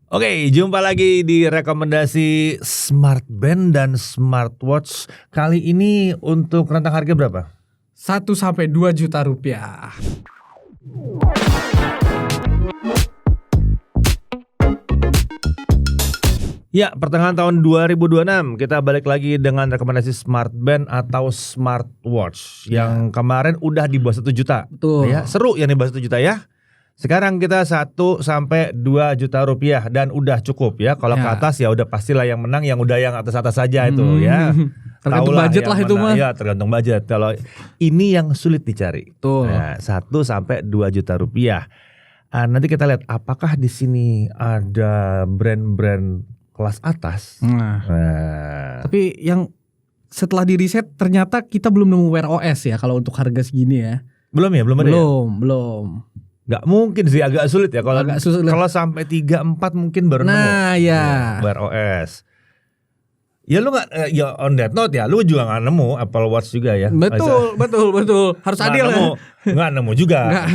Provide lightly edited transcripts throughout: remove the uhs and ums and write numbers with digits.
Oke, jumpa lagi di rekomendasi Smart Band dan Smartwatch. Kali ini untuk rentang harga berapa? 1-2 juta rupiah. Ya, pertengahan tahun 2026 kita balik lagi dengan rekomendasi Smart Band atau Smartwatch yang kemarin udah di bawah 1 juta. Betul. Ya, seru yang di bawah 1 juta ya. Sekarang kita 1-2 juta rupiah dan udah cukup ya. Kalau ke atas ya udah pastilah yang menang yang udah yang atas-atas saja itu ya. Tergantung budget lah itu mah. Ya tergantung budget. Kalau ini yang sulit dicari. Betul. Nah, 1-2 juta rupiah. Nanti kita lihat apakah di sini ada brand-brand kelas atas. Tapi yang setelah di riset ternyata kita belum nemu Wear OS ya kalau untuk harga segini ya. Belum ya, belum ada. Belum. Gak mungkin sih, agak sulit ya kalau sampai 3-4 mungkin baru nemu. Nah ya. Wear OS. Ya lu gak, ya on that note ya, lu juga gak nemu Apple Watch juga ya. Betul. Harus adil ya. Gak nemu juga.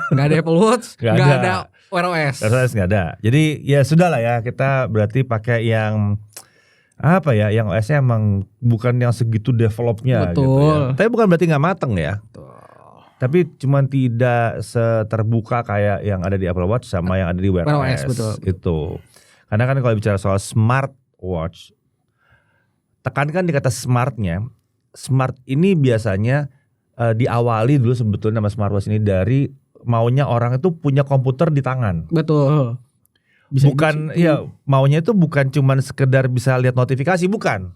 Gak ada Apple Watch, gak ada Wear OS. Wear OS gak ada. Jadi ya sudah lah ya, kita berarti pakai yang apa ya, yang OS-nya emang bukan yang segitu developnya gitu ya. Tapi bukan berarti gak mateng ya. Betul. Tapi cuma tidak seterbuka kayak yang ada di Apple Watch sama yang ada di Wear OS. Betul. Itu. Karena kan kalau bicara soal smartwatch, tekankan di kata smartnya. Smart ini biasanya diawali dulu sebetulnya sama smartwatch ini dari maunya orang itu punya komputer di tangan. Betul. Maunya itu bukan cuma sekedar bisa lihat notifikasi, bukan.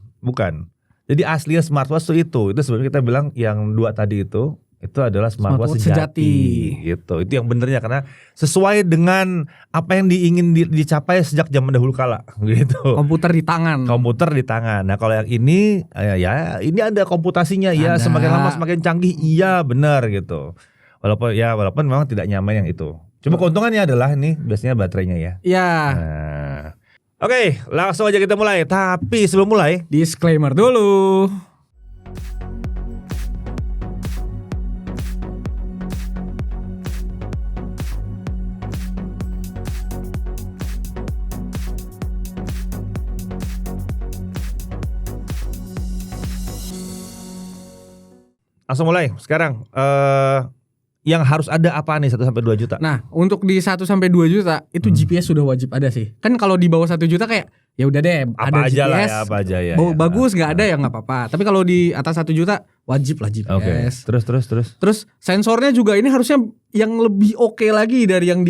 Jadi aslinya smartwatch itu sebenarnya kita bilang yang dua tadi itu adalah smartwatch sejati gitu. Itu yang benernya karena sesuai dengan apa yang ingin dicapai sejak zaman dahulu kala gitu. Komputer di tangan. Nah, kalau yang ini ya ini ada komputasinya ya, semakin lama semakin canggih, iya benar gitu. Walaupun memang tidak nyaman yang itu. Cuma keuntungannya adalah ini biasanya baterainya ya. Iya. Nah. Oke, langsung aja kita mulai. Tapi sebelum mulai, disclaimer dulu. langsung mulai sekarang. Yang harus ada apa nih 1-2 juta? Nah, untuk di 1-2 juta itu GPS sudah wajib ada sih. Kan kalau di bawah 1 juta kayak ya udah deh, apa ada aja GPS. Lah ya, apa aja ya. Bagus nggak ada ya nggak apa-apa. Tapi kalau di atas 1 juta wajib lah GPS. Oke. Terus sensornya juga ini harusnya yang lebih oke lagi dari yang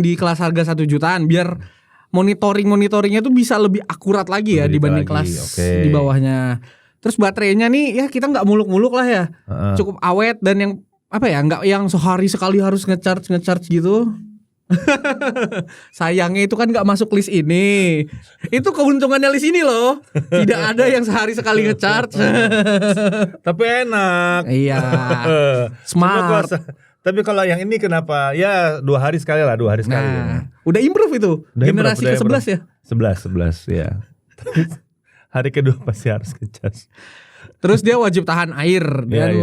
di kelas harga 1 jutaan biar monitoringnya tuh bisa lebih akurat lagi ya dibanding kelas di bawahnya. Terus baterainya nih ya kita nggak muluk-muluk lah ya. Cukup awet dan yang nggak yang sehari sekali harus ngecharge gitu. Sayangnya itu kan nggak masuk list ini. Itu keuntungannya list ini loh. Tidak ada yang sehari sekali ngecharge. Tapi enak. Iya. Smart. Tapi kalau yang ini kenapa? Ya 2 hari sekali lah, 2 hari sekali. Nah, udah improve itu. Generasi ke-11 ya. 11 ya. Hari kedua pasti harus ngecharge. Terus dia wajib tahan air dan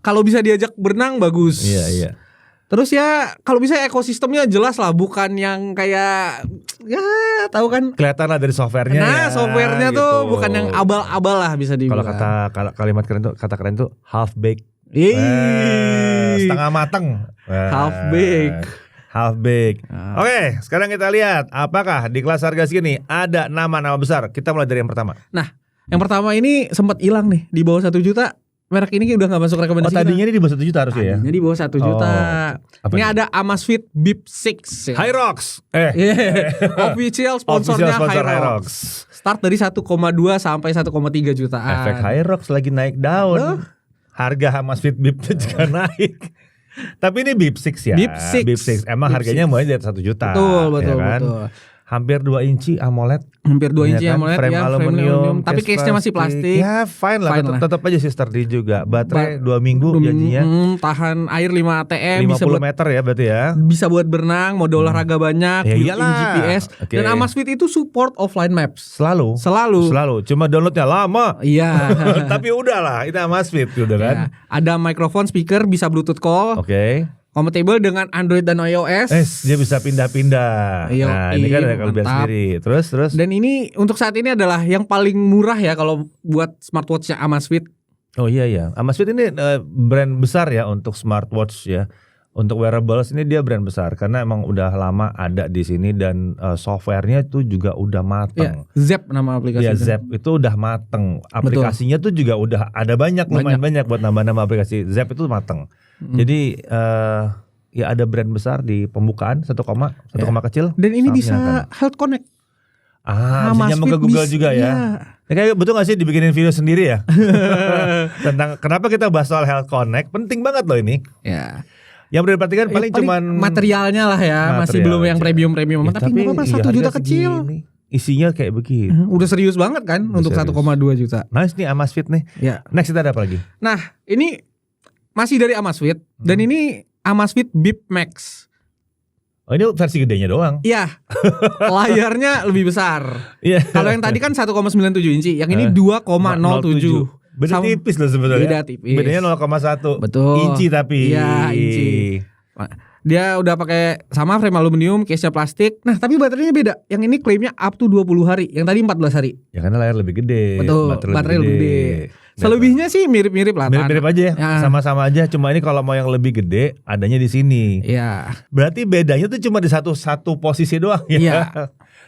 kalau bisa diajak berenang bagus. Iya. Terus ya kalau bisa ekosistemnya jelas lah, bukan yang kayak ya tahu kan. Kelihatan lah dari softwarenya. Nah, softwarenya gitu. Tuh bukan yang abal-abal lah bisa dibilang. Kalau kalimat keren tuh half baked. Setengah mateng. Half baked. Oke, sekarang kita lihat apakah di kelas harga segini ada nama-nama besar. Kita mulai dari yang pertama. Nah, yang pertama ini sempat hilang nih di bawah 1 juta. Merek ini udah gak masuk rekomendasi. Tadinya ini di bawah 1 juta harusnya ya. Tadinya di bawah 1 juta. Ini ada Amazfit Bip 6 ya. Hyrox. Official sponsornya Hyrox. Start dari 1,2 sampai 1,3 jutaan. Efek Hyrox lagi naik daun. Harga Amazfit Bip juga naik. Tapi ini Bip 6 ya. Bip 6. Emang harganya mulai dari 1 juta. Betul. Hampir 2 inci AMOLED. Hampir 2 inci AMOLED frame ya, aluminium. Tapi case-nya masih plastik. Ya fine lah. Tetap aja sih sturdy juga. Baterai 2 minggu janjinya. Tahan air 5 ATM. 50 meter ya berarti ya. Bisa buat berenang, mode olahraga banyak, built-in GPS. Dan Amazfit itu support offline maps. Selalu. Cuma downloadnya lama. Iya. Tapi udahlah, itu Amazfit udah kan. Ada mikrofon, speaker, bisa Bluetooth call. Oke. Compatible dengan Android dan iOS. Dia bisa pindah-pindah. Nah, ini kan ada kelebihan sendiri. Terus. Dan ini untuk saat ini adalah yang paling murah ya kalau buat smartwatch-nya Amazfit. Oh iya. Amazfit ini brand besar ya untuk smartwatch ya. Untuk wearables ini dia brand besar karena emang udah lama ada di sini dan softwarenya tuh juga udah mateng. Zep nama aplikasinya. Zep itu udah mateng. Aplikasinya tuh juga udah ada lumayan banyak buat nambah-nambah aplikasi. Zep itu mateng. Jadi ya ada brand besar di pembukaan 1 koma kecil. Dan ini bisa Health Connect. Bisa nyambung ke Google juga ya. Kayak betul gak sih dibikinin video sendiri ya? Tentang kenapa kita bahas soal Health Connect. Penting banget loh ini. Ya. Yang perlu diperhatikan paling cuman materialnya lah ya. Masih belum yang premium. Tapi gak apa-apa 1 juta kecil. Isinya kayak begini. Udah serius banget kan untuk 1,2 juta. Nice nih Amazfit nih. Ya. Next kita ada apa lagi? Nah ini masih dari Amazfit. Dan ini Amazfit Bip Max. Oh ini versi gedenya doang. Iya. Layarnya lebih besar. Iya. Kalau yang tadi kan 1,97 inci, yang ini 2,07. Beda tipis loh sebenarnya. Beda tipis. Bedanya 0,1. Betul. Inci tapi. Iya, inci. Dia udah pakai sama frame aluminium, case-nya plastik. Nah, tapi baterainya beda. Yang ini klaimnya up to 20 hari, yang tadi 14 hari. Ya karena layar lebih gede. Betul, baterai lebih gede. Selebihnya sih mirip-mirip lah. Mirip-mirip aja ya. Sama-sama aja. Cuma ini kalau mau yang lebih gede, adanya di sini. Iya. Berarti bedanya tuh cuma di satu posisi doang ya. Iya.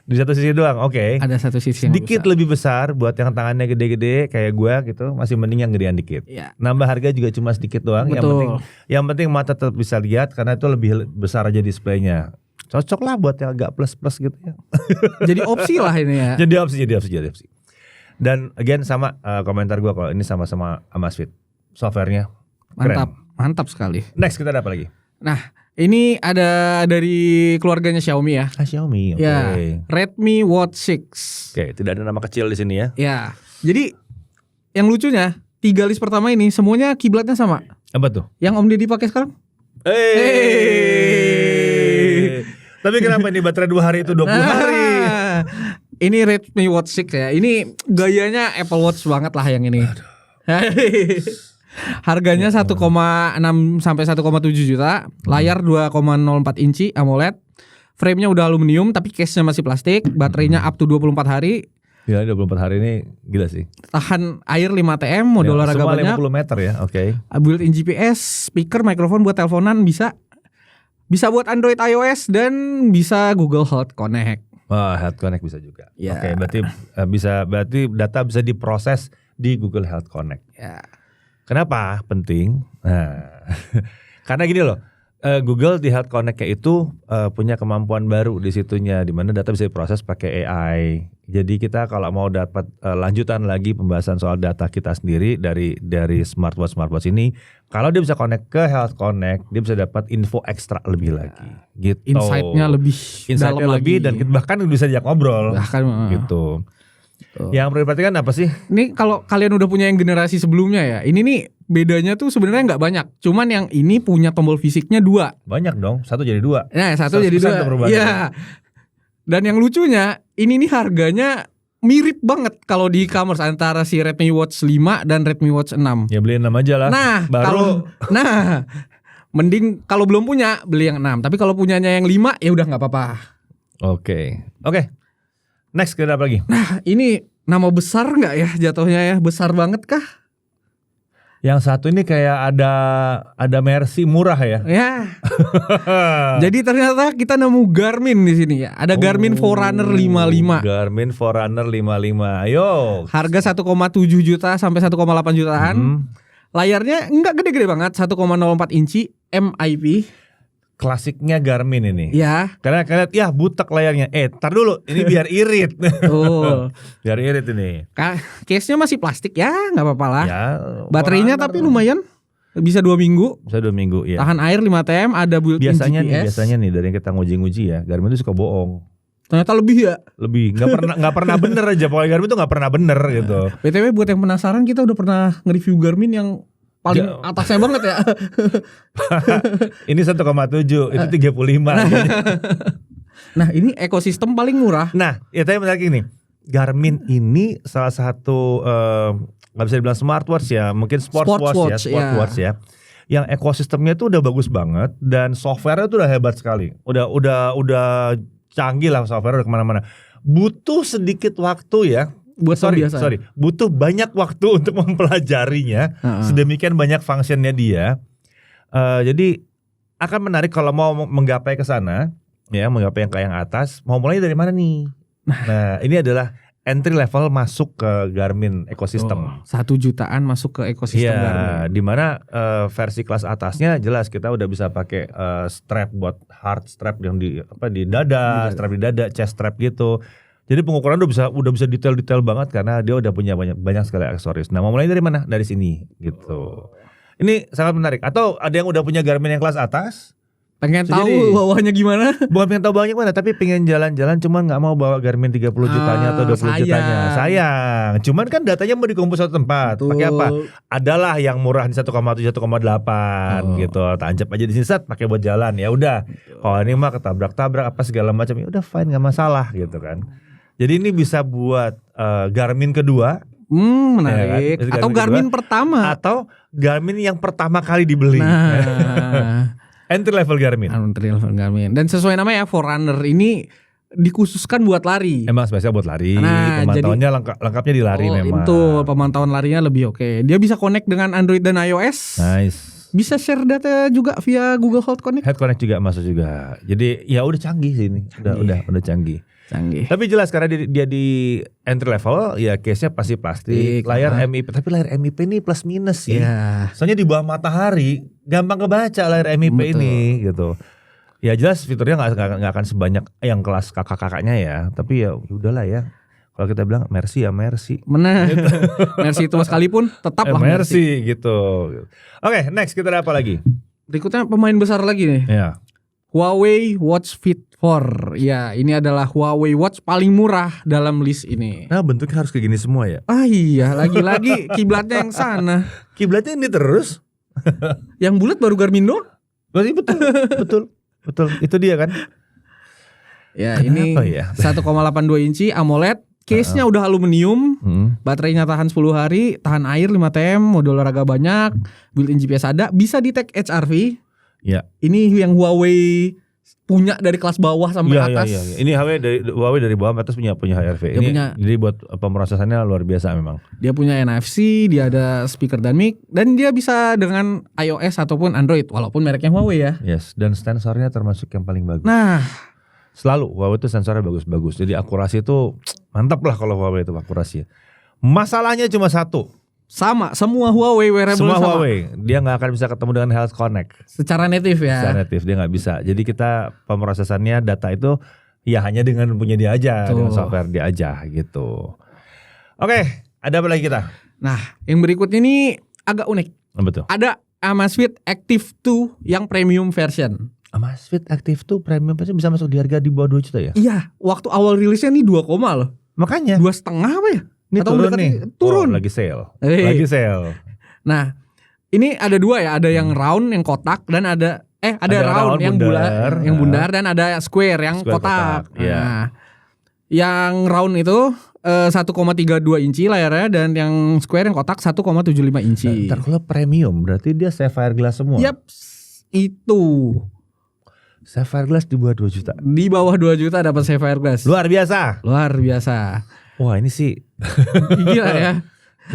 Di satu sisi doang, oke. Ada satu sisi yang sedikit lebih besar buat yang tangannya gede-gede kayak gue gitu, masih mending yang gedean dikit. Iya. Nambah harga juga cuma sedikit doang. Betul. Yang penting mata tetap bisa lihat karena itu lebih besar aja displaynya. Cocok lah buat yang agak plus gitu ya. Jadi opsi lah ini ya. Jadi opsi. Dan again sama komentar gue kalau ini sama-sama Amazfit. Softwarenya mantap sekali. Next kita ada apa lagi? Nah, ini ada dari keluarganya Xiaomi ya. Xiaomi, oke. Ya, Redmi Watch 6. Oke, tidak ada nama kecil di sini ya. Ya, jadi yang lucunya 3 list pertama ini semuanya kiblatnya sama. Apa tuh? Yang Om Deddy pakai sekarang? Tapi kenapa ini baterai 2 hari itu 20 hari? Ini Redmi Watch 6 ya. Ini gayanya Apple Watch banget lah yang ini. Harganya 1,6 sampai 1,7 juta. Layar 2,04 inci AMOLED. Frame-nya udah aluminium tapi case-nya masih plastik. Baterainya up to 24 hari. Gila 24 hari ini gila sih. Tahan air 5 TM, mode olahraga banyak. Semua 50 meter ya, oke. Built-in GPS, speaker, mikrofon buat teleponan bisa. Bisa buat Android, iOS dan bisa Google Health Connect. Wah, Health Connect bisa juga. Ya. Oke, berarti data bisa diproses di Google Health Connect. Ya. Kenapa penting? Nah, karena gini loh, Google di Health Connect itu punya kemampuan baru di situnya, di mana data bisa diproses pakai AI. Jadi kita kalau mau dapat lanjutan lagi pembahasan soal data kita sendiri dari smartwatch ini, kalau dia bisa connect ke Health Connect, dia bisa dapat info ekstra lebih lagi. Gitu. Insight-nya lebih dalam lebih lagi. Dan bahkan bisa diajak ngobrol. Bahkan gitu. Yang perlu diperhatikan apa sih? Ini kalau kalian udah punya yang generasi sebelumnya ya, ini nih bedanya tuh sebenarnya nggak banyak. Cuman yang ini punya tombol fisiknya 2. Banyak dong, 1 jadi 2. Nah, 1 jadi 2. Iya. Dan yang lucunya, ini nih harganya mirip banget kalau di e-commerce antara si Redmi Watch 5 dan Redmi Watch 6. Ya beli 6 aja lah. Nah, mending kalau belum punya beli yang 6. Tapi kalau punyanya yang 5 ya udah nggak apa-apa. Oke. Next kita apa lagi? Nah, ini nama besar nggak ya jatuhnya ya? Besar banget kah? Yang satu ini kayak ada Mercy murah ya. Ya. Jadi ternyata kita nemu Garmin di sini ya. Ada Garmin Forerunner 55. Garmin Forerunner 55. Ayo. Harga 1,7 juta sampai 1,8 jutaan. Layarnya enggak gede-gede banget, 1,04 inci MIP. Klasiknya Garmin ini. Ya. Karena kalian ya butek layarnya. Tar dulu, ini biar irit. Biar irit ini. Case-nya masih plastik ya, nggak apa-apa lah. Ya, baterainya tapi lumayan. Bisa 2 minggu. Bisa 2 minggu ya. Tahan air 5 TM, ada built-in GPS. Biasanya nih dari yang kita nguji-nguji ya, Garmin itu suka bohong. Ternyata lebih ya. Lebih, nggak pernah bener aja. Pokoknya Garmin itu nggak pernah bener gitu. BTW buat yang penasaran, kita udah pernah nge-review Garmin yang paling atasnya banget ya. Ini 1,7, itu 35. Nah, ini ekosistem paling murah. Nah, ya tadi menarik ini. Garmin ini salah satu nggak bisa dibilang smartwatch ya, mungkin sportswatch ya. yang ekosistemnya tuh udah bagus banget dan softwarenya tuh udah hebat sekali. Udah canggih lah, software udah kemana-mana. Butuh sedikit waktu ya. Butuh banyak waktu untuk mempelajarinya. Sedemikian banyak fungsinya dia. Jadi akan menarik kalau mau menggapai ke sana, ya, menggapai yang atas. Mau mulai dari mana nih? Nah, ini adalah entry level masuk ke Garmin ekosistem. 1 jutaan masuk ke ekosistem Garmin. Di mana versi kelas atasnya jelas kita udah bisa pakai strap buat hard strap yang di dada, strap di dada, chest strap gitu. Jadi pengukuran udah bisa detail banget karena dia udah punya banyak sekali aksesoris. Nah, mau mulai dari mana? Dari sini gitu. Ini sangat menarik. Atau ada yang udah punya Garmin yang kelas atas? Pengen tahu bawahnya gimana? Bukan pengen tahu bawahnya gimana, tapi pengen jalan-jalan cuman gak mau bawa Garmin 30 jutanya atau 20 jutanya. Sayang. Cuman kan datanya mau dikumpul satu tempat. Pakai apa? Adalah yang murah di 1,7 1,8 gitu. Tancap aja di sini set pakai buat jalan. Ya udah. Kalau ini mah ketabrak-tabrak apa segala macam, ya udah fine, gak masalah gitu kan. Jadi ini bisa buat Garmin kedua. Menarik. Ya kan? Atau Garmin kedua, pertama. Atau Garmin yang pertama kali dibeli. Entry level Garmin. Dan sesuai namanya Forerunner ini dikhususkan buat lari. Emang spesial buat lari. Pemantauannya lengkapnya di lari memang. Itu pemantauan larinya lebih oke. Dia bisa connect dengan Android dan iOS. Nice. Bisa share data juga via Google Health Connect. Health Connect juga masuk juga. Jadi ya udah canggih sih ini. Udah canggih. Tapi jelas karena dia di entry level, ya case-nya pasti plastik. Layar MIP, tapi layar MIP ini plus minus sih. Soalnya di bawah matahari gampang kebaca layar MIP ini gitu. Ya jelas fiturnya nggak akan sebanyak yang kelas kakak-kakaknya ya. Tapi ya udahlah ya. Kalau kita bilang Mercy ya Mercy. Benar. Gitu. Mercy itu sekalipun tetaplah Mercy gitu. Oke, next kita ada apa lagi? Berikutnya pemain besar lagi nih. Ya. Huawei Watch Fit 4. Ya, ini adalah Huawei Watch paling murah dalam list ini. Nah, bentuknya harus kayak gini semua ya. Iya, lagi-lagi kiblatnya yang sana. Kiblatnya ini terus. Yang bulat baru Garmin doang. Betul. Itu dia kan. Ya, ini 1,82 inci AMOLED. Case-nya udah aluminium. Baterainya tahan 10 hari, tahan air 5 TM, mode olahraga banyak, built-in GPS ada, bisa detect HRV. Ya. Ini yang Huawei punya dari kelas bawah sampai atas. Iya. Ini Huawei dari bawah sampai atas punya HRV. Jadi buat pemrosesannya luar biasa memang. Dia punya NFC, dia ada speaker dan mic, dan dia bisa dengan iOS ataupun Android walaupun mereknya Huawei ya. Yes, dan sensornya termasuk yang paling bagus. Nah, selalu Huawei itu sensornya bagus-bagus. Jadi akurasi itu mantap lah kalau Huawei itu akurasi. Masalahnya cuma satu. Sama, semua Huawei wearable semua sama. Huawei, dia nggak akan bisa ketemu dengan Health Connect. Secara native ya. Secara native dia nggak bisa. Jadi kita pemrosesannya data itu ya hanya dengan punya dia aja, dengan software dia aja gitu. Oke, ada apa lagi kita? Nah, yang berikut ini agak unik. Betul. Ada Amazfit Active 2 yang premium version. Amazfit Active 2 premium version bisa masuk di harga di bawah 2 juta ya? Iya, waktu awal rilisnya nih 2, loh. Makanya 2,5 apa ya? Ini turun. Lagi sale. Nah, ini ada dua ya, ada yang round yang kotak dan ada round yang bulat, yang bundar dan ada square yang kotak. Nah, yang round itu 1,32 inci layarnya dan yang square yang kotak 1,75 inci. Ntar kalau premium berarti dia sapphire glass semua. Yap, itu. Sapphire glass di bawah 2 juta. Di bawah 2 juta dapat sapphire glass. Luar biasa. Wah, ini sih gila ya.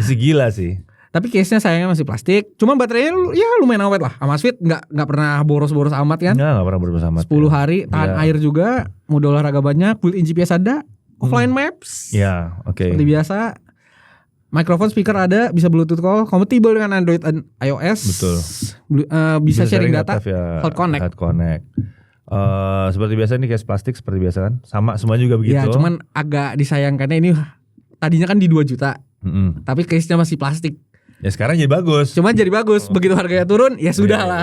Gila sih. Tapi case-nya sayangnya masih plastik. Cuma baterainya ya lumayan awet lah. Amazfit nggak pernah boros-boros amat kan? Nggak pernah boros amat. 10 hari, tahan air juga, mode olahraga banyak, built-in GPS ada, offline maps. Ya, oke. Seperti biasa. Mikrofon, speaker ada, bisa Bluetooth call, kompatibel dengan Android dan iOS. Betul. Bisa sharing data, Health Connect. Seperti biasa ini case plastik seperti biasa kan, sama semua juga begitu. Ya, cuman agak disayangkannya ini tadinya kan di 2 juta, tapi case-nya masih plastik. Ya sekarang jadi bagus. Cuman jadi bagus, begitu harganya turun, ya sudah lah.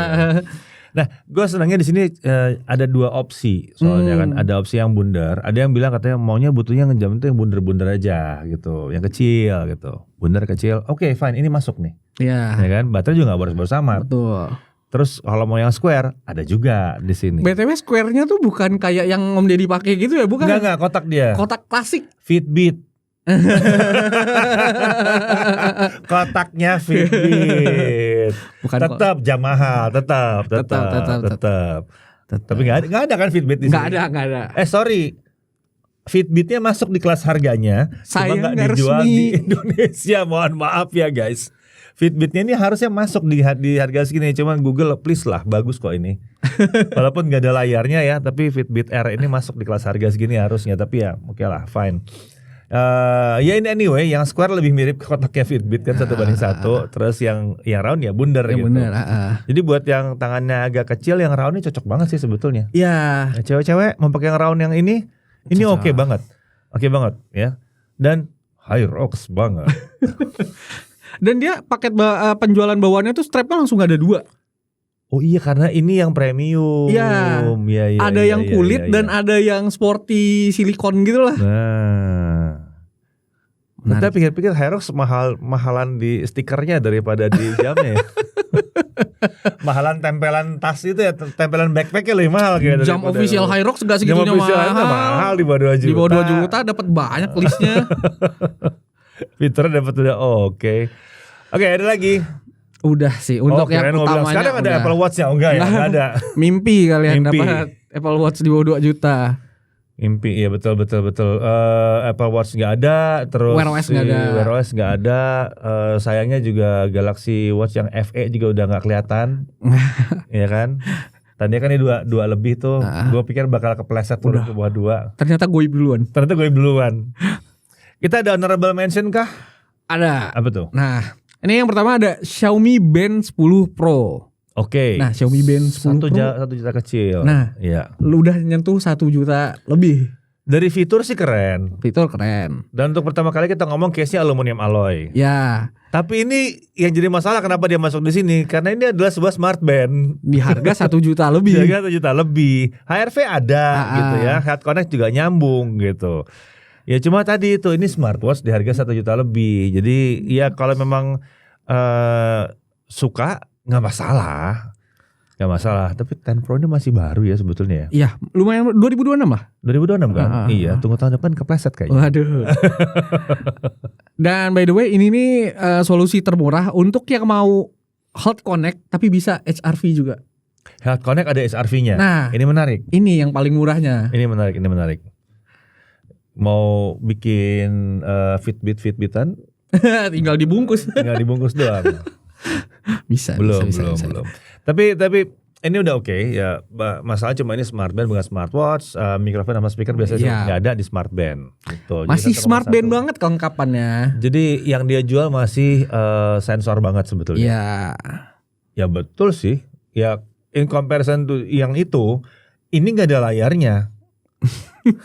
Nah, gue senangnya di sini ada 2 opsi soalnya kan, ada opsi yang bundar, ada yang bilang katanya maunya butuhnya ngejam itu yang bundar-bundar aja gitu, yang kecil gitu, bundar kecil. Oke, fine, ini masuk nih. Ya kan, baterai juga nggak boros-boros amat. Betul. Terus kalau mau yang square ada juga di sini. BTW square-nya tuh bukan kayak yang Om Deddy pakai gitu ya, bukan? Enggak, kotak dia. Kotak klasik. Fitbit. Kotaknya Fitbit. Tetap jam mahal, tetap. Tapi nggak ada kan Fitbit di sini? Nggak ada. Sorry, Fitbitnya masuk di kelas harganya, cuma nggak dijual di Indonesia. Mohon maaf ya guys. Fitbitnya ini harusnya masuk di harga segini, cuma Google please lah, bagus kok ini. Walaupun nggak ada layarnya ya, tapi Fitbit R ini masuk di kelas harga segini harusnya. Tapi ya oke lah, fine. Ya ini anyway, yang square lebih mirip kotaknya Fitbit kan 1:1, terus yang round ya bundar gitu. Bener, Jadi buat yang tangannya agak kecil, yang round ini cocok banget sih sebetulnya. Iya. Ya, cewek-cewek mau pakai yang round yang ini oke banget ya. Dan Hyrox banget. Dan dia paket penjualan bawaannya tuh strapnya langsung ada 2. Oh iya, karena ini yang premium. Iya. Ya, ada yang kulit dan ada yang sporty silikon gitu lah. Nah, kita pikir-pikir Hyrox mahalan di stikernya daripada di jamnya ya. Mahalan tempelan tas itu ya, tempelan backpacknya lebih mahal kayak jam official Hyrox gak segitunya mahal di bawah 2 juta. Di bawah 2 juta dapat banyak listnya. Fiturnya dapat udah oke, ada lagi. Udah sih untuk yang utamanya. Sekarang ada Apple Watch-nya enggak ada. Mimpi kalian dapat Apple Watch di bawah 2 juta. Mimpi ya, betul. Apple Watch nggak ada, terus Wear OS nggak ada. Sayangnya juga Galaxy Watch yang FE juga udah nggak kelihatan. Ya kan? Tadinya kan ini dua lebih tuh. Gue pikir bakal kepleset turun ke bawah 2. Ternyata goib duluan. Kita ada honorable mention kah? Ada. Apa tuh? Nah, ini yang pertama ada Xiaomi Band 10 Pro. Oke. Nah, Xiaomi Band 10 Pro 1 juta kecil. Nah, ya. Lu udah nyentuh 1 juta lebih. Dari fitur sih keren. Dan untuk pertama kali kita ngomong case-nya aluminium alloy. Ya. Tapi ini yang jadi masalah kenapa dia masuk di sini? Karena ini adalah sebuah smart band di harga 1 juta lebih. Di harga 1 juta lebih. HRV ada gitu ya. Head Connect juga nyambung gitu. Ya cuma tadi itu ini smartwatch di harga 1 juta lebih. Jadi ya kalau memang suka nggak masalah. Tapi 10 Pro ini masih baru ya sebetulnya ya. Iya, lumayan 2026 lah. 2026 kan? Iya, tunggu tahun depan kepleset kayaknya. Waduh. Dan by the way ini nih solusi termurah untuk yang mau Health Connect tapi bisa HRV juga. Health Connect ada HRV-nya. Nah, ini menarik. Ini yang paling murahnya. Ini menarik. Mau bikin Fitbitan? Tinggal dibungkus doang. Bisa. Belum. Tapi ini udah oke ya. Masalah cuma ini smart band bukan smartwatch. Mikrofon sama speaker biasanya nggak ada di smart band. Gitu. Masih smart band banget kelengkapannya. Jadi yang dia jual masih sensor banget sebetulnya. Iya. Ya betul sih. Ya in comparison to yang itu, ini nggak ada layarnya.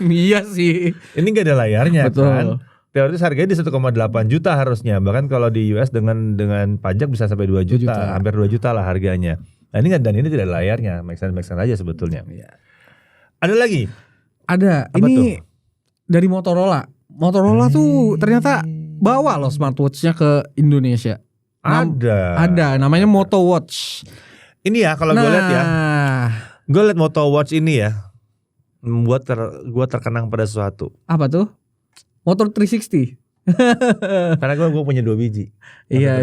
Iya sih. Ini nggak ada layarnya. Betul. Kan. Teoritis harganya di 1,8 juta harusnya. Bahkan kalau di US dengan pajak bisa sampai 2 juta. Hampir 2 juta lah harganya. Nah ini dan ini tidak ada layarnya. Make sense aja sebetulnya. Iya. Ada lagi? Ada. Apa ini tuh? Dari Motorola. Motorola tuh ternyata bawa loh smartwatch-nya ke Indonesia. Ada. Namanya Moto Watch. Ini ya kalau gue lihat ya. Gue lihat Moto Watch ini ya. Membuat gue terkenang pada sesuatu. Apa tuh? Motor 360. Karena gue punya 2 biji. Iya.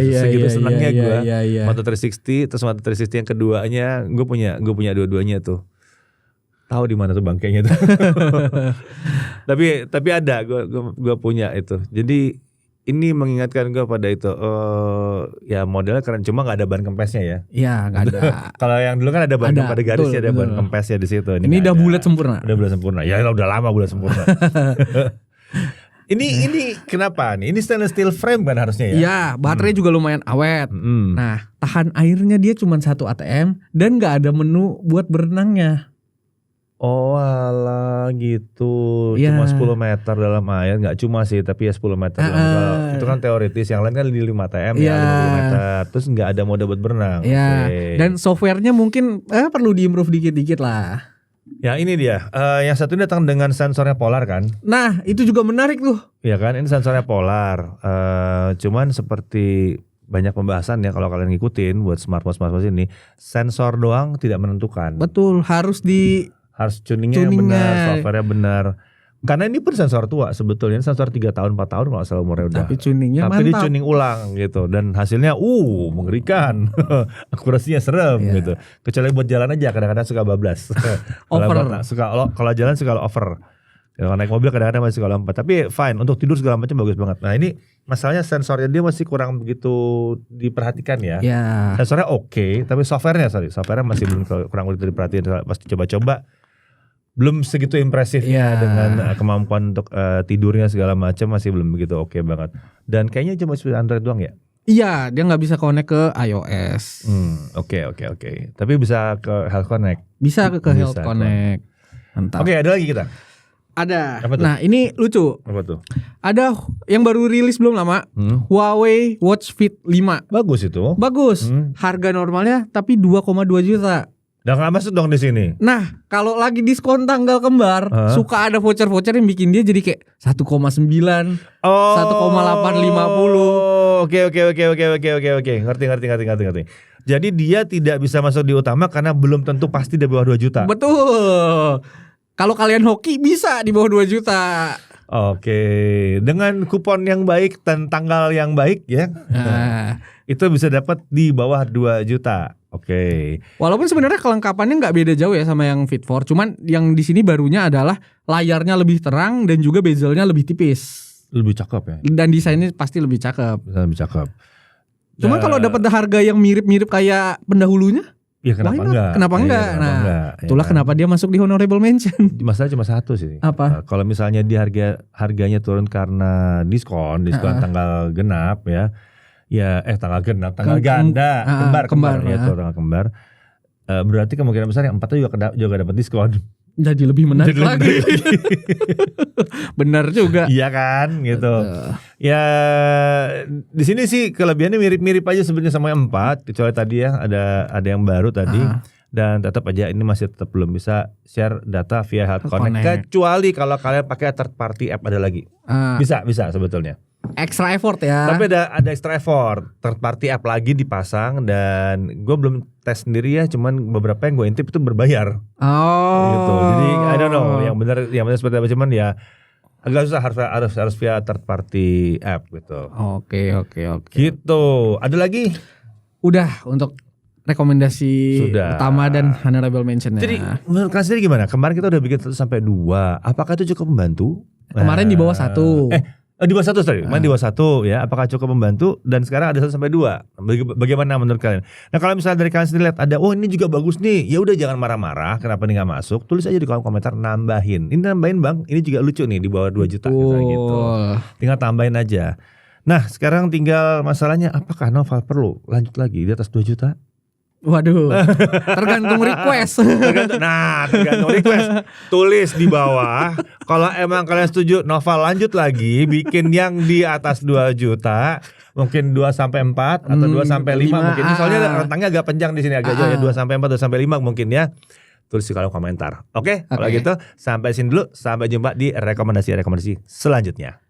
Senangnya gue. Iya. Motor 360 terus Motor 360 yang keduanya gue punya dua-duanya tuh. Tahu di mana tuh bangkainya tuh. tapi ada gue punya itu. Jadi ini mengingatkan gue pada itu. Ya modelnya keren, cuma nggak ada ban kempesnya ya. Iya nggak ada. Kalau yang dulu kan ada ban pada garisnya, ada ban kempesnya di situ. Ini udah bulat sempurna. Udah sempurna. Ya udah lama bulat sempurna. Ini kenapa nih? Ini stainless steel frame kan harusnya ya? Iya, baterai juga lumayan awet. Nah, tahan airnya dia cuma 1 ATM dan nggak ada menu buat berenangnya. Oh alah gitu. Cuma 10 meter dalam air. Gak cuma sih, tapi ya 10 meter dalam air. Itu kan teoritis. Yang lain kan di 5 ATM ya 50 meter. Terus gak ada mode buat berenang. Iya. Dan softwarenya mungkin perlu diimprove dikit-dikit lah. Ya ini dia. Yang satu ini datang dengan sensornya polar kan. Nah itu juga menarik tuh. Iya kan, ini sensornya polar. Cuman seperti banyak pembahasan ya kalau kalian ngikutin buat smartwatch ini, sensor doang tidak menentukan. Betul, harus tuningnya yang benar, softwarenya benar. Karena ini pun sensor tua sebetulnya, sensor 3 tahun 4 tahun kalau salah umurnya udah. Tapi tuningnya Tapi mantap. di tuning ulang gitu dan hasilnya mengerikan. Akurasinya serem gitu. Kecuali buat jalan aja kadang-kadang suka bablas. Kalau jalan suka over. Kalau naik mobil kadang-kadang masih suka lompat. Tapi fine, untuk tidur segala macam bagus banget. Nah, ini masalahnya sensornya dia masih kurang begitu diperhatikan ya. Sensornya oke, tapi softwarenya masih belum kurang begitu diperhatiin. Pas coba-coba belum segitu impresif dengan kemampuan untuk tidurnya segala macam masih belum begitu oke banget. Dan kayaknya cuma Android doang ya? Iya, dia nggak bisa connect ke iOS. Oke. Tapi bisa ke Health Connect. Bisa ke Health Connect. Mantap. Oke, ada lagi kita. Ada. Nah, ini lucu. Apa tuh? Ada yang baru rilis belum lama. Huawei Watch Fit 5. Bagus itu. Bagus. Harga normalnya tapi 2,2 juta. Udah gak masuk dong di sini. Nah, kalau lagi diskon tanggal kembar, suka ada voucher-voucher yang bikin dia jadi kayak 1,9, 1,850. Oke. Ngerti. Jadi dia tidak bisa masuk di utama karena belum tentu pasti di bawah 2 juta. Betul. Kalau kalian hoki bisa di bawah 2 juta. Oke, dengan kupon yang baik dan tanggal yang baik ya. Itu bisa dapat di bawah 2 juta. Oke. Walaupun sebenarnya kelengkapannya nggak beda jauh ya sama yang Fit 4, cuman yang di sini barunya adalah layarnya lebih terang dan juga bezelnya lebih tipis. Lebih cakep ya. Dan desainnya pasti lebih cakep. Lebih cakep. Cuman kalau dapat harga yang mirip-mirip kayak pendahulunya, ya kenapa enggak? Kenapa enggak? Itulah kenapa dia masuk di honorable mention. Masalah cuma satu sih. Apa? Kalau misalnya di harganya turun karena diskon tanggal genap ya. Tanggal genap, tanggal ganda, kembar ya, tanggal kembar. Berarti kemungkinan besar yang 4 juga dapat diskon. Jadi lebih menarik lagi. Benar juga. Iya kan, gitu. Ya di sini sih kelebihannya mirip-mirip aja sebenarnya sama yang 4, kecuali tadi ya ada yang baru tadi. Dan tetap aja ini masih tetap belum bisa share data via Health Connect. Kecuali kalau kalian pakai third party app ada lagi. Bisa sebetulnya. Extra effort ya. Tapi ada extra effort. Third party app lagi dipasang dan gue belum tes sendiri ya, cuman beberapa yang gue intip itu berbayar. Gitu. Jadi I don't know yang benar seperti apa, cuman ya agak susah, harus via third party app gitu. Oke. Gitu. Ada lagi? Udah untuk rekomendasi utama dan honorable mention-nya. Jadi menurut kalian sendiri gimana? Kemarin kita udah bikin 1 sampai 2. Apakah itu cukup membantu? Kemarin di bawah 1. Di bawah 1 sorry. Main di bawah 1 ya. Apakah cukup membantu? Dan sekarang ada 1 sampai 2. Bagaimana menurut kalian? Nah, kalau misalnya dari kalian sendiri lihat ada ini juga bagus nih. Ya udah jangan marah-marah kenapa ini enggak masuk. Tulis aja di kolom komentar nambahin. Ini nambahin Bang, ini juga lucu nih di bawah 2 juta gitu. Tinggal tambahin aja. Nah, sekarang tinggal masalahnya apakah Noval perlu lanjut lagi di atas 2 juta? Waduh, tergantung request. Tergantung request. Tulis di bawah. Kalau emang kalian setuju Noval lanjut lagi, bikin yang di atas 2 juta, mungkin 2 sampai 4 atau 2 sampai 5 mungkin. Soalnya rentangnya agak panjang di sini, agak jauh ya, 2 sampai 4, 2 sampai 5 mungkin ya. Tulis di kolom komentar. Oke? Kalau gitu sampai sini dulu. Sampai jumpa di rekomendasi selanjutnya.